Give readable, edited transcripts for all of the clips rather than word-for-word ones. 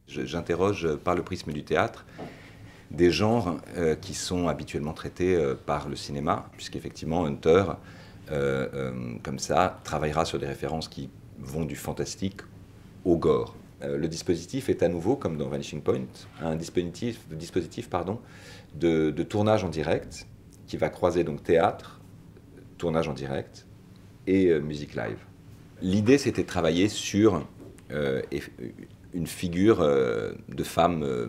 J'interroge par le prisme du théâtre des genres qui sont habituellement traités par le cinéma, puisqu'effectivement Hunter, comme ça, travaillera sur des références qui vont du fantastique au gore. Le dispositif est à nouveau, comme dans Vanishing Point, un dispositif de tournage en direct qui va croiser donc théâtre, tournage en direct et musique live. L'idée, c'était de travailler sur une figure de femme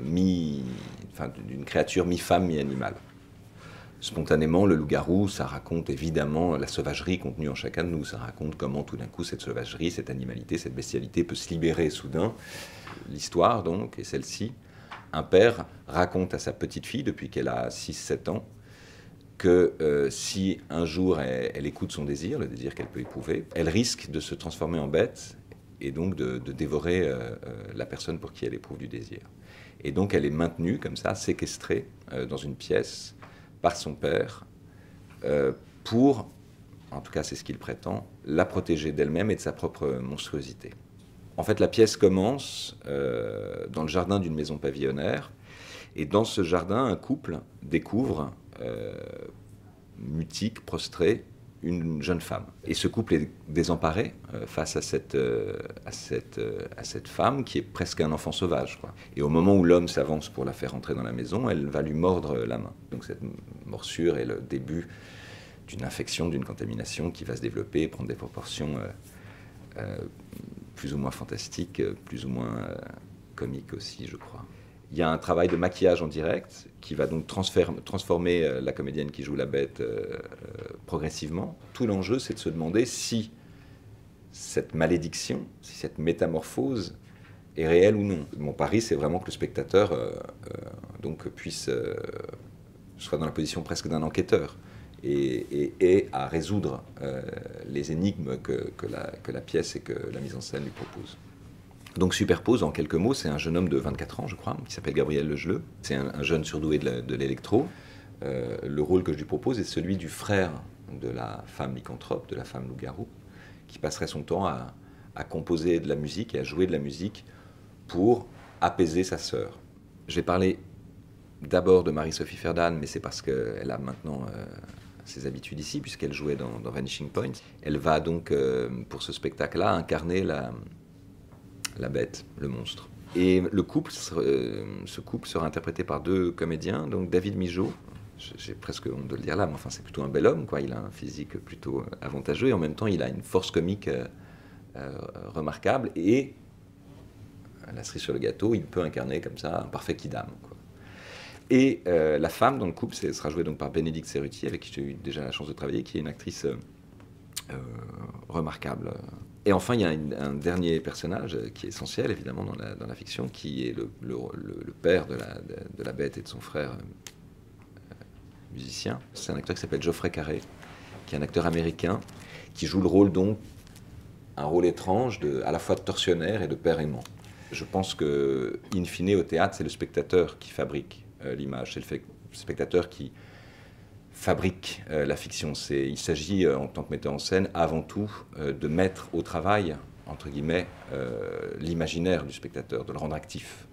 d'une créature mi-femme, mi-animale. Spontanément, le loup-garou, ça raconte évidemment la sauvagerie contenue en chacun de nous. Ça raconte comment tout d'un coup cette sauvagerie, cette animalité, cette bestialité peut se libérer soudain. L'histoire donc est celle-ci. Un père raconte à sa petite fille, depuis qu'elle a 6-7 ans, que si un jour elle écoute son désir, le désir qu'elle peut éprouver, elle risque de se transformer en bête et donc de dévorer la personne pour qui elle éprouve du désir. Et donc elle est maintenue comme ça, séquestrée dans une pièce par son père pour, en tout cas c'est ce qu'il prétend, la protéger d'elle-même et de sa propre monstruosité. En fait, la pièce commence dans le jardin d'une maison pavillonnaire, et dans ce jardin, un couple découvre, mutique, prostré, une jeune femme. Et ce couple est désemparé face à cette femme qui est presque un enfant sauvage, quoi. Et au moment où l'homme s'avance pour la faire entrer dans la maison, elle va lui mordre la main. Donc cette morsure est le début d'une infection, d'une contamination qui va se développer et prendre des proportions plus ou moins fantastiques, plus ou moins comiques aussi, je crois. Il y a un travail de maquillage en direct qui va donc transformer la comédienne qui joue la bête progressivement. Tout l'enjeu, c'est de se demander si cette malédiction, si cette métamorphose est réelle ou non. Mon pari, c'est vraiment que le spectateur donc soit dans la position presque d'un enquêteur et à résoudre les énigmes que la pièce et que la mise en scène lui propose. Donc Superpose, en quelques mots, c'est un jeune homme de 24 ans, je crois, qui s'appelle Gabriel Legeleux. C'est un jeune surdoué de l'électro. Le rôle que je lui propose est celui du frère de la femme lycanthrope, de la femme loup-garou, qui passerait son temps à composer de la musique et à jouer de la musique pour apaiser sa sœur. J'ai parlé d'abord de Marie-Sophie Verdane, mais c'est parce qu'elle a maintenant ses habitudes ici, puisqu'elle jouait dans Vanishing Point. Elle va donc, pour ce spectacle-là, incarner la bête, le monstre. Et ce couple sera interprété par deux comédiens, donc David Migeot, j'ai presque honte de le dire là, mais enfin c'est plutôt un bel homme, quoi. Il a un physique plutôt avantageux et en même temps il a une force comique remarquable et, la cerise sur le gâteau, il peut incarner comme ça un parfait kidam, quoi. Et la femme dans le couple sera jouée donc par Bénédicte Cerruti, avec qui j'ai eu déjà la chance de travailler, qui est une actrice remarquable. Et enfin, il y a un dernier personnage qui est essentiel, évidemment, dans la fiction, qui est le père de la bête et de son frère musicien. C'est un acteur qui s'appelle Geoffrey Carré, qui est un acteur américain, qui joue le rôle, donc, un rôle étrange, à la fois de tortionnaire et de père aimant. Je pense que, in fine, au théâtre, c'est le spectateur qui fabrique l'image. C'est le spectateur qui fabrique la fiction. Il s'agit, en tant que metteur en scène, avant tout, de mettre au travail, entre guillemets, l'imaginaire du spectateur, de le rendre actif.